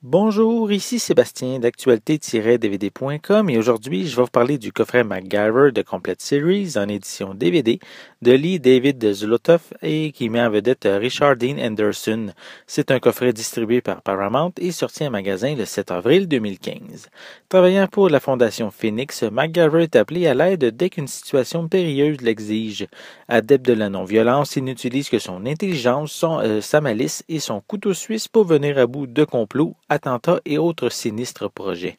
Bonjour, ici Sébastien d'actualité-dvd.com et aujourd'hui je vais vous parler du coffret MacGyver de Complete Series en édition DVD de Lee David Zlotoff et qui met en vedette Richard Dean Anderson. C'est un coffret distribué par Paramount et sorti en magasin le 7 avril 2015. Travaillant pour la Fondation Phoenix, MacGyver est appelé à l'aide dès qu'une situation périlleuse l'exige. Adepte de la non-violence, il n'utilise que son intelligence, sa malice et son couteau suisse pour venir à bout de complots, attentats et autres sinistres projets.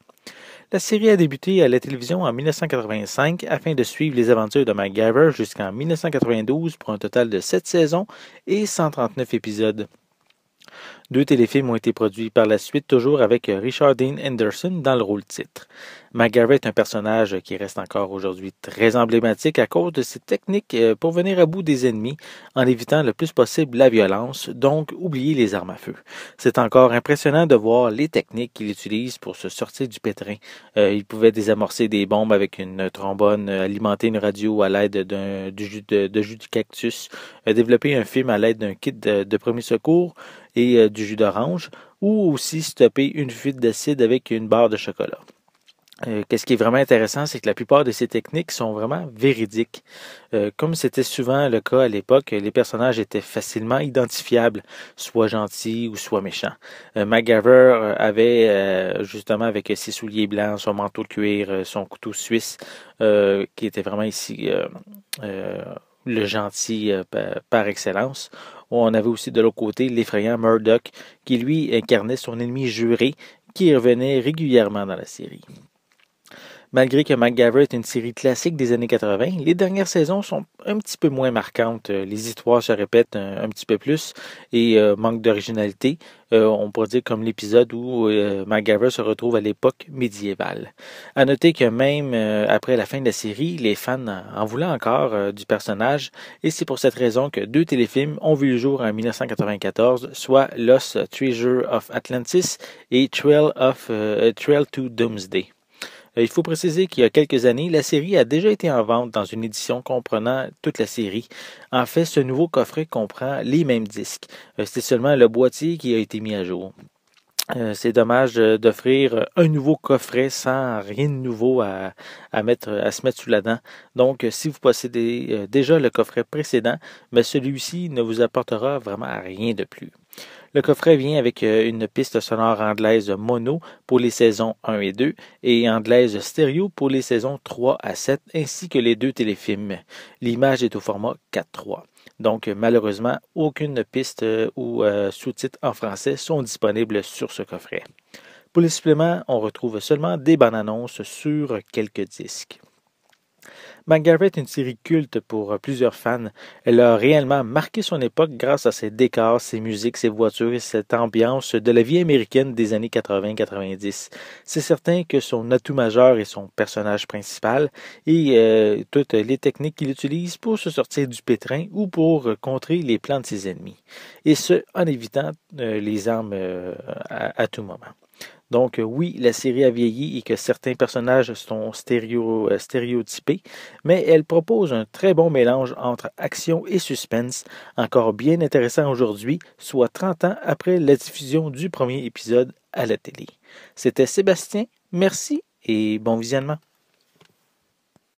La série a débuté à la télévision en 1985 afin de suivre les aventures de MacGyver jusqu'en 1992 pour un total de 7 saisons et 139 épisodes. 2 téléfilms ont été produits par la suite, toujours avec Richard Dean Anderson dans le rôle titre. MacGyver est un personnage qui reste encore aujourd'hui très emblématique à cause de ses techniques pour venir à bout des ennemis en évitant le plus possible la violence, donc oublier les armes à feu. C'est encore impressionnant de voir les techniques qu'il utilise pour se sortir du pétrin. Il pouvait désamorcer des bombes avec une trombone, alimenter une radio à l'aide de jus de cactus, développer un film à l'aide d'un kit de premier secours et du jus d'orange, ou aussi stopper une fuite d'acide avec une barre de chocolat. Qu'est-ce qui est vraiment intéressant, c'est que la plupart de ces techniques sont vraiment véridiques. Comme c'était souvent le cas à l'époque, les personnages étaient facilement identifiables, soit gentils ou soit méchants. MacGyver avait, justement, avec ses souliers blancs, son manteau de cuir, son couteau suisse, qui était vraiment ici le gentil par excellence. On avait aussi de l'autre côté l'effrayant Murdoch, qui lui incarnait son ennemi juré, qui revenait régulièrement dans la série. Malgré que MacGyver est une série classique des années 80, les dernières saisons sont un petit peu moins marquantes. Les histoires se répètent un petit peu plus et manquent d'originalité. On pourrait dire comme l'épisode où MacGyver se retrouve à l'époque médiévale. À noter que même après la fin de la série, les fans en voulaient encore du personnage et c'est pour cette raison que 2 téléfilms ont vu le jour en 1994, soit Lost Treasure of Atlantis et Trail to Doomsday. Il faut préciser qu'il y a quelques années, la série a déjà été en vente dans une édition comprenant toute la série. En fait, ce nouveau coffret comprend les mêmes disques. C'est seulement le boîtier qui a été mis à jour. C'est dommage d'offrir un nouveau coffret sans rien de nouveau à se mettre sous la dent. Donc, si vous possédez déjà le coffret précédent, mais celui-ci ne vous apportera vraiment rien de plus. Le coffret vient avec une piste sonore anglaise mono pour les saisons 1 et 2 et anglaise stéréo pour les saisons 3 à 7 ainsi que les 2 téléfilms. L'image est au format 4:3. Donc malheureusement, aucune piste ou sous-titres en français sont disponibles sur ce coffret. Pour les suppléments, on retrouve seulement des bandes annonces sur quelques disques. MacGyver est une série culte pour plusieurs fans. Elle a réellement marqué son époque grâce à ses décors, ses musiques, ses voitures et cette ambiance de la vie américaine des années 80-90. C'est certain que son atout majeur est son personnage principal et toutes les techniques qu'il utilise pour se sortir du pétrin ou pour contrer les plans de ses ennemis. Et ce, en évitant les armes à tout moment. Donc oui, la série a vieilli et que certains personnages sont stéréotypés, mais elle propose un très bon mélange entre action et suspense, encore bien intéressant aujourd'hui, soit 30 ans après la diffusion du premier épisode à la télé. C'était Sébastien, merci et bon visionnement.